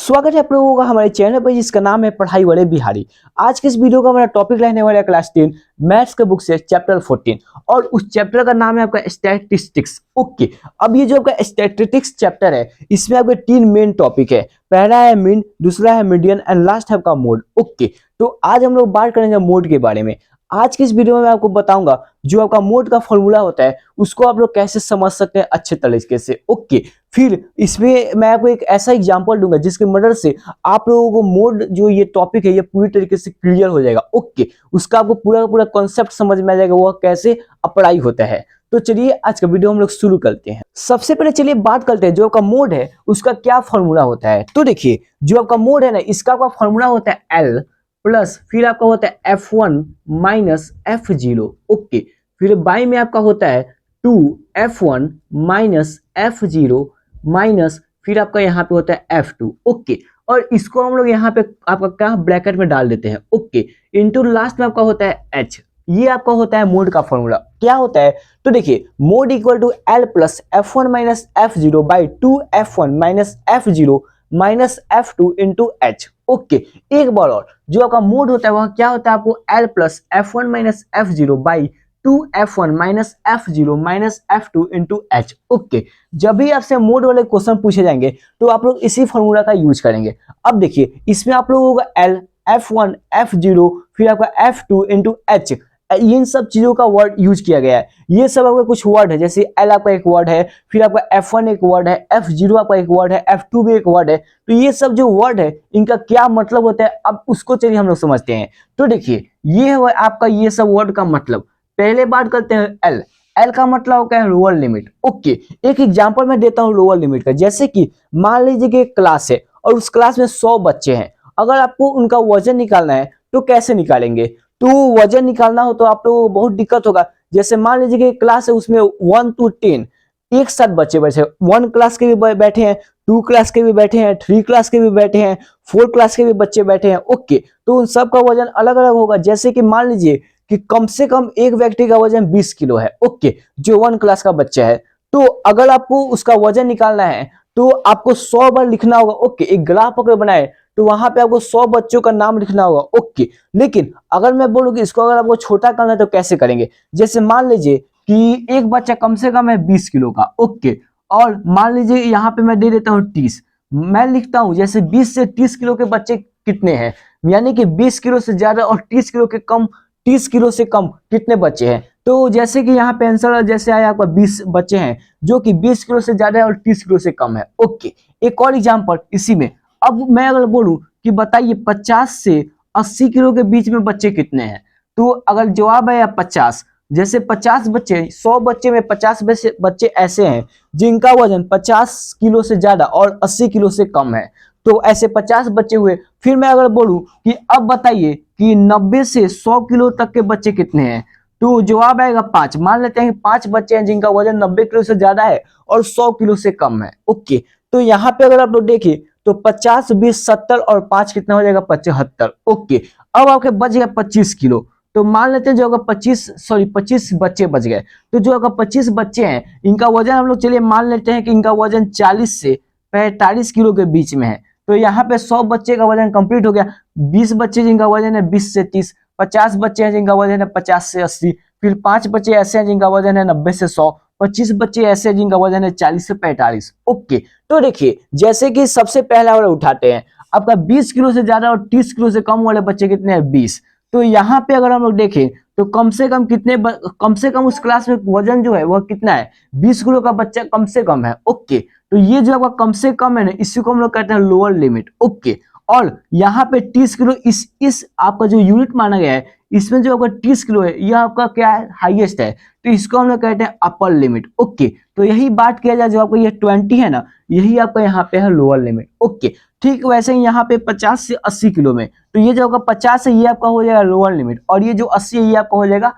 स्वागत है आप लोगों का हमारे चैनल पर जिसका नाम है पढ़ाई वाले बिहारी। आज के इस वीडियो का हमारा टॉपिक रहने वाला है क्लास 10 मैथ्स के बुक से चैप्टर 14 और उस चैप्टर का नाम है आपका स्टैटिस्टिक्स। ओके, अब ये जो आपका स्टैटिस्टिक्स चैप्टर है इसमें आपके तीन मेन टॉपिक है। पहला है मीन, दूसरा है मीडियन एंड लास्ट है आपका मोड। ओके, तो आज हम लोग बात करेंगे मोड के बारे में। आज की इस वीडियो में मैं आपको बताऊंगा जो आपका मोड का फॉर्मूला होता है उसको आप लोग कैसे समझ सकते हैं अच्छे तरीके से। ओके, फिर इसमें मैं आपको एक ऐसा एग्जांपल दूंगा जिसकी मदद से आप लोगों को मोड जो ये टॉपिक है ये पूरी तरीके से क्लियर हो जाएगा। ओके, उसका आपको पूरा पूरा कॉन्सेप्ट समझ में आ जाएगा वह कैसे अप्लाई होता है। तो चलिए आज का वीडियो हम लोग शुरू करते हैं। सबसे पहले चलिए बात करते हैं जो आपका मोड है उसका क्या फॉर्मूला होता है। तो देखिए जो आपका मोड है ना इसका आपका फॉर्मूला होता है एल प्लस फिर आपका होता है F1 माइनस F0। ओके, फिर बाई में आपका होता है 2F1 माइनस F0 माइनस फिर आपका यहाँ पे होता है F2। ओके, और इसको हम लोग यहाँ पे आपका क्या ब्रैकेट में डाल देते हैं। ओके, इनटू लास्ट में आपका होता है H। ये आपका होता है मोड का फॉर्मूला। क्या होता है तो देखिए mode equal to L plus F1 minus F0 by 2F1 minus F0 minus F2 into H। Okay, एक बार और जो आपका मोड होता है वह क्या होता है आपको L plus F1 minus F0 by 2F1 minus F0 minus F2 into H। Okay, जब भी आपसे मोड वाले क्वेश्चन पूछे जाएंगे तो आप लोग इसी फॉर्मूला का यूज करेंगे। अब देखिए इसमें आप लोगों का L F1 F0 फिर आपका F2 इंटू H इन सब चीजों का वर्ड यूज किया गया है। ये सब आपका कुछ वर्ड है, जैसे L आपका एक वर्ड है, फिर आपका F1 एक वर्ड है, F0 आपका एक वर्ड है, F2 भी एक वर्ड है। तो ये सब जो वर्ड है इनका क्या मतलब होता है अब उसको चलिए हम लोग समझते हैं। तो देखिए ये है आपका ये सब वर्ड का मतलब। पहले बात करते हैं एल। एल का मतलब होता है लोअर लिमिट। ओके, एक एग्जांपल मैं देता हूँ लोअर लिमिट का। जैसे कि मान लीजिए कि एक क्लास है और उस क्लास में 100 बच्चे हैं। अगर आपको उनका वजन निकालना है तो कैसे निकालेंगे? तो वजन निकालना हो तो आप लोगों को बहुत दिक्कत होगा। जैसे मान लीजिए कि क्लास है उसमें 1 to 10 एक साथ बच्चे बैठे, 1 क्लास के भी बैठे हैं, 2 क्लास के भी बैठे हैं, 3 क्लास के भी बैठे हैं, 4 क्लास के भी बच्चे बैठे हैं। ओके, तो उन सब का वजन अलग अलग होगा। जैसे कि मान लीजिए कि कम से कम एक व्यक्ति का वजन 20 किलो है। ओके, जो 1 क्लास का बच्चा है, तो अगर आपको उसका वजन निकालना है तो आपको 100 बार लिखना होगा। ओके, एक ग्राफ अगर बनाए तो वहां पे आपको 100 बच्चों का नाम लिखना होगा। ओके, लेकिन अगर मैं बोलूं कि इसको अगर आपको छोटा करना है तो कैसे करेंगे? जैसे मान लीजिए कि एक बच्चा कम से कम है 20 किलो का। ओके, और मान लीजिए यहाँ पे मैं दे देता हूँ 30। मैं लिखता हूँ जैसे 20 से 30 किलो के बच्चे कितने हैं, यानी कि 20 किलो से ज्यादा और 30 किलो के कम, 30 किलो से कम कितने बच्चे हैं। तो जैसे कि यहाँ पे आंसर जैसे आया आपका 20 बच्चे हैं जो कि 20 किलो से ज्यादा है और 30 किलो से कम है। ओके, एक और एग्जांपल इसी में। अब मैं अगर बोलूं कि बताइए 50 से 80 किलो के बीच में बच्चे कितने हैं, तो अगर जवाब है 50, जैसे 50 बच्चे, 100 बच्चे में 50 बच्चे ऐसे हैं जिनका वजन 50 किलो से ज्यादा और 80 किलो से कम है। तो ऐसे 50 बच्चे हुए। फिर मैं अगर बोलूं कि अब बताइए कि 90 से 100 किलो तक के बच्चे कितने हैं, तो जवाब आएगा 5। मान लेते हैं कि 5 बच्चे हैं जिनका वजन 90 किलो से ज्यादा है और 100 किलो से कम है। ओके, तो यहाँ पे अगर आप लोग देखिए तो 50 20 70 और 5 कितना हो जाएगा 75। ओके, अब आपके बच गया 25 किलो। तो मान लेते हैं जो अगर 25 बच्चे बच गए, तो जो अगर 25 बच्चे हैं इनका वजन हम लोग चलिए मान लेते हैं कि इनका वजन 40 से 45 किलो के बीच में है। तो यहाँ पे 100 बच्चे का वजन कंप्लीट हो गया। 20 बच्चे जिनका वजन है 20 से 30, 50 बच्चे हैं जिनका वजन है 50 से 80, फिर 5 बच्चे ऐसे हैं जिनका वजन है 90 से 100, 25 बच्चे ऐसे हैं जिनका वजन है 40 से 45। ओके, तो देखिए जैसे कि सबसे पहला वाला उठाते हैं, आपका 20 किलो से ज्यादा और 30 किलो से कम वाले बच्चे कितने हैं 20। तो यहाँ पे अगर हम लोग देखें तो कम से कम कितने कम से कम उस क्लास में वजन जो है वह कितना है 20 किलो का बच्चा कम से कम है। ओके, तो ये जो आपका कम से कम है ना इसी को हम लोग कहते हैं लोअर लिमिट। ओके, और यहाँ पे 30 किलो इस आपका जो यूनिट माना गया है इसमें जो आपका 30 किलो है यह आपका क्या है हाईएस्ट है, तो इसको हम लोग कहते हैं अपर लिमिट। ओके, तो यही बात किया जाए जो आपको ये 20 है ना यही आपका यहाँ पे है लोअर लिमिट। ओके, ठीक वैसे ही यहाँ पे 50 से 80 किलो में, तो ये जो आपका 50 है ये आपका हो जाएगा लोअर लिमिट और ये जो 80 है ये आपका हो जाएगा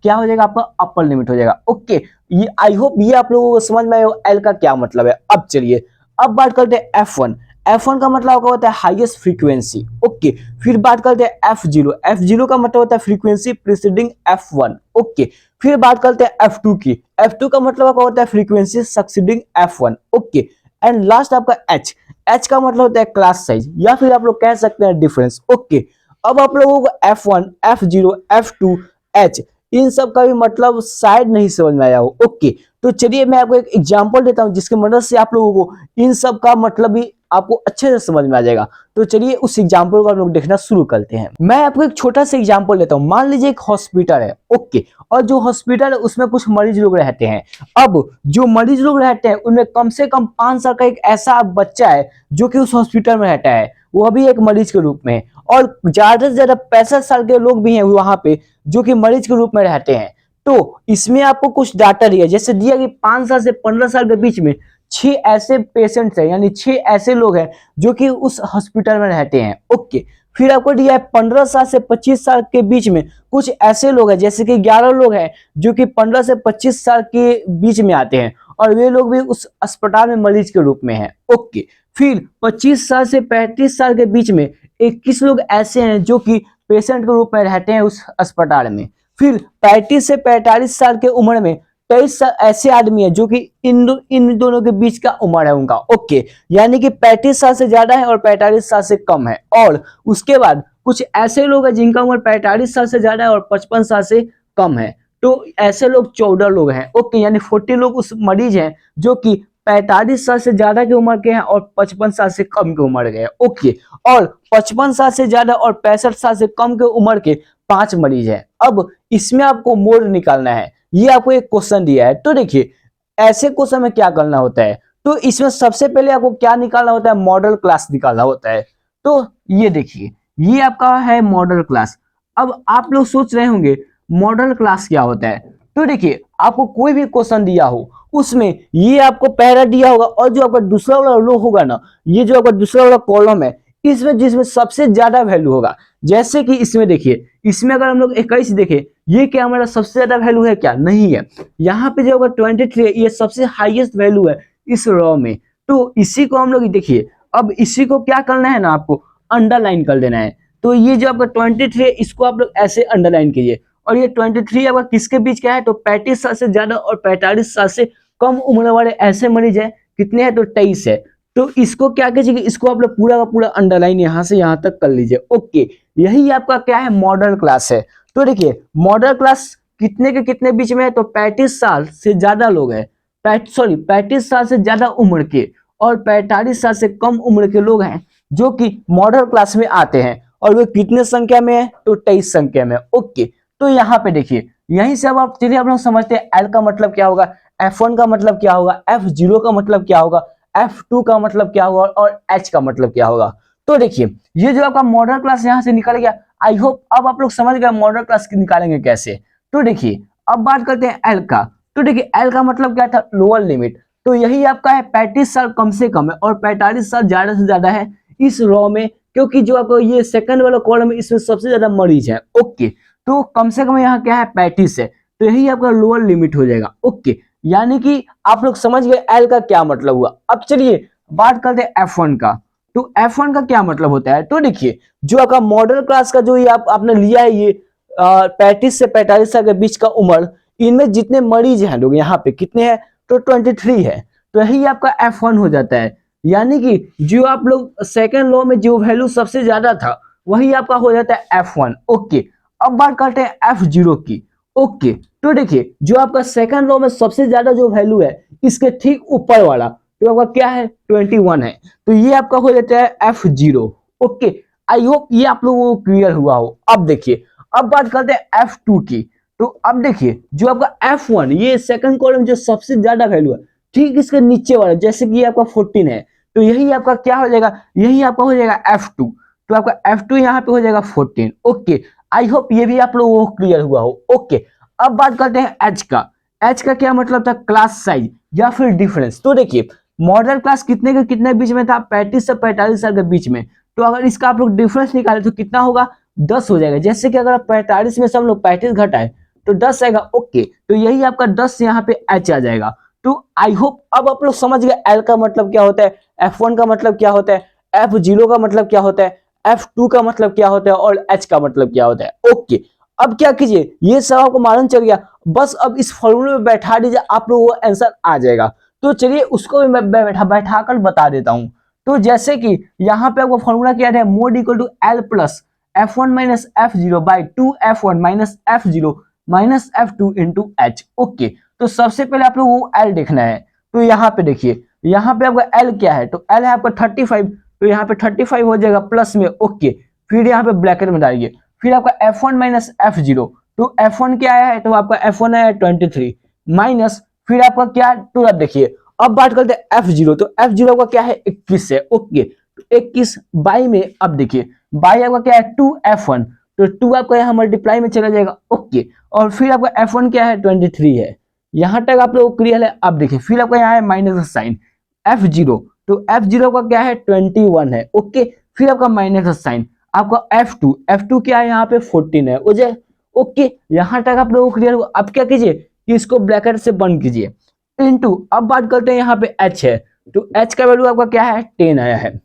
क्या हो जाएगा आपका अपर लिमिट हो जाएगा। ओके, ये आई होप ये आप लोगों को समझ में आया एल का क्या मतलब है। अब चलिए अब बात करते हैं F1। F1 का मतलब होता है हाईएस्ट फ्रीक्वेंसी। ओके, फिर बात करते हैं F0। F0 का मतलब होता है फ्रीक्वेंसी प्रीसीडिंग F1। ओके, फिर बात करते हैं F2 की। F2 का मतलब होता है frequency succeeding F1। Okay, and last आपका एच। एच का मतलब होता है क्लास साइज या फिर आप लोग कह सकते हैं डिफरेंस। ओके, अब आप लोगों को F1, F0, F2, H इन सब का भी मतलब शायद नहीं समझ में आया हो। ओके, तो चलिए मैं आपको एक एग्जांपल देता हूं जिसकी मदद से आप लोगों को इन सब का मतलब भी आपको अच्छे से समझ में आ जाएगा। तो चलिए उस एग्जांपल को हम लोग देखना शुरू करते हैं। मैं आपको एक छोटा सा एग्जांपल देता हूं। मान लीजिए एक हॉस्पिटल है। ओके, और जो हॉस्पिटल है उसमें कुछ मरीज लोग रहते हैं। अब जो मरीज लोग रहते हैं उनमें कम से कम 5 साल का एक ऐसा बच्चा है जो कि उस हॉस्पिटल में रहता है, वो भी एक मरीज के रूप में। और ज्यादा से ज्यादा 65 साल के लोग भी हैं वहां पे जो कि मरीज के रूप में रहते हैं। तो इसमें आपको कुछ डाटा दिया, जैसे दिया कि 5 साल से 15 साल के बीच में 6 ऐसे पेशेंट्स हैं, यानी 6 ऐसे लोग हैं जो कि उस हॉस्पिटल में रहते हैं। ओके, फिर आपको दिया है 15 साल से 25 साल के बीच में कुछ ऐसे लोग हैं, जैसे कि 11 लोग हैं जो कि 15 से 25 साल के बीच में आते हैं और वे लोग भी उस अस्पताल में मरीज के रूप में हैं। ओके, फिर 25 साल से 35 साल के बीच में 21 लोग ऐसे हैं जो कि पेशेंट के रूप में रहते हैं उस अस्पताल में। फिर 35 से 45 साल के उम्र में 23 ऐसे आदमी है जो कि इन दोनों के बीच का उम्र है उनका। ओके, यानी कि 35 साल से ज्यादा है और 45 साल से कम है। और उसके बाद कुछ ऐसे लोग हैं जिनका उम्र 45 साल से ज्यादा है और 55 साल से कम है। तो ऐसे लोग 14 लोग हैं। ओके, यानी 40 लोग उस मरीज हैं जो कि 45 साल से ज्यादा की उम्र के हैं और 55 साल से कम की उम्र के हैं। ओके, और 55 साल से ज्यादा और 65 साल से कम के उम्र के 5 मरीज हैं। अब इसमें आपको मोड निकालना है। ये आपको एक क्वेश्चन दिया है, तो देखिए ऐसे क्वेश्चन में क्या करना होता है। तो इसमें सबसे पहले आपको क्या निकालना होता है, मॉडल क्लास निकालना होता है। तो ये देखिए, ये आपका है मॉडल क्लास। अब आप लोग सोच रहे होंगे मॉडल क्लास क्या होता है। तो देखिए, आपको कोई भी क्वेश्चन दिया हो उसमें ये आपको पहला दिया होगा और जो आपका दूसरा वाला रो होगा ना, ये जो आपका दूसरा वाला कॉलम है, इसमें जिसमें सबसे ज्यादा वैल्यू होगा, जैसे कि इसमें देखिए, इसमें अगर हम लोग 21 देखें, ये क्या हमारा सबसे ज्यादा वैल्यू है क्या, नहीं है। यहाँ पे जो होगा 23 है, ये सबसे हाईएस्ट वैल्यू है इस रो में। तो इसी को हम लोग देखिए, अब इसी को क्या करना है ना, आपको अंडरलाइन कर देना है। तो ये जो आपका 23 है इसको आप लोग ऐसे अंडरलाइन कीजिए। और ये 23 आपका किसके बीच का है, तो 35 साल से ज्यादा और 45 साल से कम उम्र वाले ऐसे मरीज है। कितने हैं, तो 23 है। तो इसको क्या कीजिए, इसको आप लोग पूरा का पूरा अंडरलाइन यहां से यहां तक कर लीजिए। ओके, यही आपका क्या है, मॉडल क्लास है। तो देखिए, मॉडल क्लास कितने के कितने बीच में है, तो 35 साल से ज्यादा लोग हैं, 35 साल से ज्यादा उम्र के और 45 साल से कम उम्र के लोग हैं जो कि मॉडल क्लास में आते हैं। और वो कितने संख्या में है, तो 23 संख्या में। ओके, तो यहाँ पे देखिए, यहीं से अब आप चलिए आप लोग समझते हैं एल का मतलब क्या होगा, F1 का मतलब क्या होगा, F0 का मतलब क्या होगा, F2 का मतलब क्या होगा और H का मतलब क्या होगा। तो देखिए, ये जो आपका मॉडल क्लास यहाँ से निकल गया। आई होप अब आप लोग समझ गए मॉडल क्लास निकालेंगे कैसे। तो देखिए, अब बात करते हैं एल का। तो देखिए, एल का मतलब क्या था, लोअर लिमिट। तो यही आपका है 35 साल कम से कम है और 45 साल ज्यादा से ज्यादा है इस रो में, क्योंकि जो आपको ये सेकंड वाला कॉलम है इसमें सबसे ज्यादा मरीज है। ओके, तो कम से कम यहाँ क्या है, 35 है। तो यही आपका लोअर लिमिट हो जाएगा। ओके, यानी कि आप लोग समझ गए एल का क्या मतलब हुआ। अब चलिए बात करते हैं F1 का। तो F1 का क्या मतलब होता है, तो देखिए, जो आपका मॉडल क्लास का जो ये आपने लिया है, ये 35 से 45 साल के बीच का उम्र, इनमें जितने मरीज हैं लोग यहाँ पे कितने हैं, तो 23 है। तो यही आपका F1 हो जाता है। यानी कि जो आप लोग सेकेंड लॉ में जो वैल्यू सबसे ज्यादा था वही आपका हो जाता है F1। ओके, अब बात करते हैं F0 की। ओके, तो देखिए, जो आपका सेकंड लॉ में सबसे ज्यादा जो वैल्यू है इसके ठीक ऊपर वाला, तो आपका क्या है, 21 है। तो ये आपका हो जाता है F0। ओके, आई होप ये आप लोगों को क्लियर हुआ हो। अब देखिए, अब बात करते हैं F2 की। तो अब देखिए, जो आपका F1 ये सेकंड कॉलम जो सबसे ज्यादा वैल्यू है, ठीक इसके नीचे वाला, जैसे कि ये आपका 14 है, तो यही आपका क्या हो जाएगा, यही आपका हो जाएगा F2। तो आपका F2 यहाँ पे हो जाएगा 14। ओके, आई होप ये भी आप लोगों को क्लियर हुआ हो। ओके, अब बात करते हैं एच का। एच का क्या मतलब था, क्लास साइज या फिर डिफरेंस। तो देखिए, मॉडल क्लास कितने के कितने बीच में था, 35 से 45 साल के बीच में। तो अगर इसका आप लोग डिफरेंस निकाले तो कितना होगा, 10 हो जाएगा। जैसे कि अगर 45 में से हम लोग 35 घटाए तो 10 आएगा। ओके, तो यही आपका 10 यहाँ पे एच आ जाएगा। तो आई होप अब आप लोग समझ गए एल का मतलब क्या होता है, F1 का मतलब क्या होता है, F0 का मतलब क्या होता है, F2 का मतलब क्या होता है और H का मतलब क्या होता है। ओके, अब क्या कीजिए, ये सब आपको मालूम चल गया, बस अब इस फॉर्मूले में बैठा दीजिए, आप लोगों को आंसर आ जाएगा। तो चलिए उसको भी मैं बैठा कर बता देता हूँ। तो जैसे कि यहाँ पे आपको फॉर्मूला क्या है, mode equal to L plus F1 minus F0 by 2F1 minus F0 minus F2 into H. Okay, तो सबसे पहले आप लोग वो एल देखना है। तो यहाँ पे देखिए, यहाँ पे आपका एल क्या है, तो एल है आपका 35, तो यहाँ पे 35 हो जाएगा प्लस में। ओके, फिर यहाँ पे ब्रैकेट में डालिए, फिर आपका F1 माइनस F0, तो F1 क्या है, तो आपका F1 है 23 माइनस, फिर आपका क्या, तो आप देखिए अब बात करते हैं F0, तो F0 का क्या है 21 है। ओके, तो 21 बाई में, अब देखिए बाई आपका क्या है 2F1, तो 2 आपका यहाँ मल्टीप्लाई में चला जाएगा। ओके, और फिर आपका F1 क्या है 23 है। यहां तक आप लोग क्लियर है। अब देखिए फिर आपका यहाँ है माइनस का साइन F0, तो F0 का क्या है 21 है। ओके, फिर आपका माइनस का साइन, आपका F2 क्या है यहाँ पे 14 है। ओके, यहां तक आप लोगों को क्लियर हुआ। अब क्या कीजिए कि इसको ब्रैकेट से बंद कीजिए, इनटू, अब बात करते हैं यहाँ पे H है, तो H का वैल्यू आपका क्या है 10 आया है।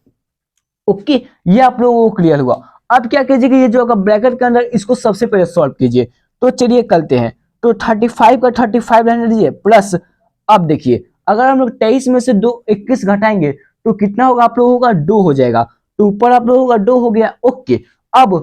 ओके, ये आप लोगों को क्लियर हुआ। अब क्या कीजिए कि ये जो आपका ब्रैकेट के अंदर, इसको सबसे पहले सॉल्व कीजिए। तो चलिए करते हैं, तो 35 का 35 रहने दीजिए प्लस, अब देखिए अगर हम लोग 23 में से 21 घटाएंगे तो कितना होगा आप लोगों का 2 हो जाएगा, तो ऊपर आप लोगों का 2 हो गया। ओके, अब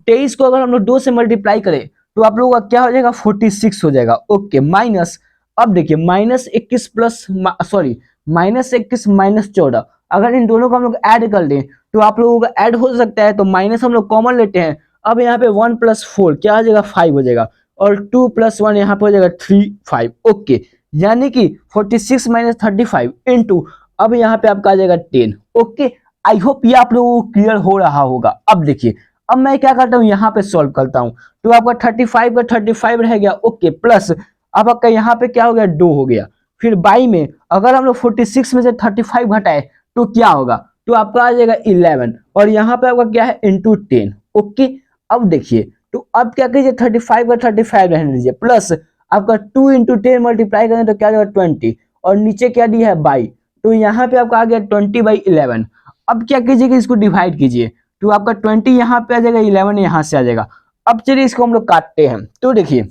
23 को अगर हम लोग 2 से मल्टीप्लाई करें तो आप लोगों का क्या हो जाएगा 46 हो जाएगा। ओके, माइनस, अब देखिए -21 प्लस, सॉरी -21 -14, अगर इन दोनों को हम लोग ऐड कर लें तो आप लोगों का ऐड हो सकता है, तो माइनस हम लोग कॉमन लेते हैं। अब यहाँ पे 1 + 4 क्या हो जाएगा 5 हो जाएगा, और 2 + 1 यहाँ पे हो जाएगा 3 5। ओके, यानी कि 46 - 35 इंटू, अब यहाँ पे आपका आ जाएगा 10। ओके, आई होप ये आप लोगों को क्लियर हो रहा होगा। अब देखिए, अब मैं क्या करता हूँ यहाँ पे सॉल्व करता हूँ, तो आपका 35 का 35 रह गया। ओके, प्लस अब आपका यहाँ पे क्या हो गया 2 हो गया, फिर बाई में अगर हम लोग 46 में से 35 घटाए तो क्या होगा, तो आपका आ जाएगा 11, और यहाँ पे आपका क्या है इंटू 10। ओके, अब देखिए, तो अब क्या कीजिए 35 का 35 रहने दीजिए, प्लस आपका 2 इंटू 10 मल्टीप्लाई करें तो क्या आ जाएगा 20, और नीचे क्या दिया है बाई, तो यहाँ पे आपका आ गया 20/11। अब क्या कीजिए कि इसको डिवाइड कीजिए, तो आपका 20 यहाँ पे आ जाएगा, 11 यहाँ से आ जाएगा। अब चलिए इसको हम लोग काटते हैं, तो देखिए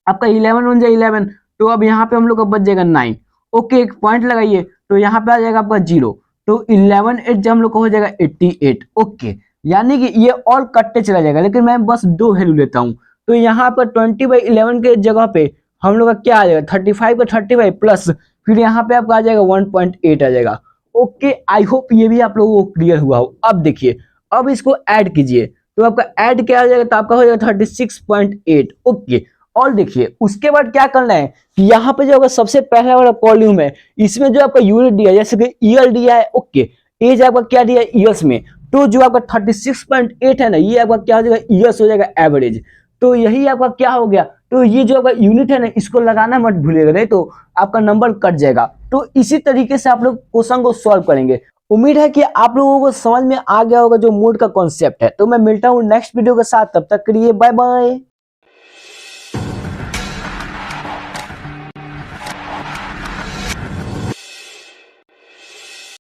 आपका 11 बन जाए 11, तो अब यहाँ पे हम लोग का बच जाएगा 9। ओके, एक पॉइंट लगाइए, तो यहाँ पे आ जाएगा आपका 0, तो 11 8 जब हम लोग का हो जाएगा 88। ओके, यानी कि ये और कटते चला जाएगा, लेकिन मैं बस 2 वैल्यू लेता हूँ, तो यहाँ पर 20/11 के जगह पे हम लोग का क्या आ जाएगा 35 का 35 प्लस, फिर यहाँ पे आपका आ जाएगा 1.8 आ जाएगा। ओके, आई होप ये भी आप लोगों को क्लियर हुआ हो। अब देखिए, अब इसको ऐड कीजिए, तो आपका ऐड क्या आ जाएगा, तो आपका हो जाएगा 36.8। ओके, और देखिए उसके बाद क्या करना है कि यहाँ पे जो आपका सबसे पहला वाला कॉलम है, इसमें जो आपका यूनिट दिया है, जैसे कि ईयर दिया है। ओके, एज आपका क्या दिया है ईयर्स में, तो जो आपका 36.8 है ना, ये आपका क्या हो जाएगा ईयर्स हो जाएगा एवरेज। तो यही आपका क्या हो गया, तो ये जो आपका यूनिट है ना, इसको लगाना मत भूलिएगा, नहीं तो आपका नंबर कट जाएगा। तो इसी तरीके से आप लोग क्वेश्चन को सॉल्व करेंगे। उम्मीद है कि आप लोगों को समझ में आ गया होगा जो मोड का कॉन्सेप्ट है। तो मैं मिलता हूँ नेक्स्ट वीडियो के साथ, तब तक के लिए बाय बाय।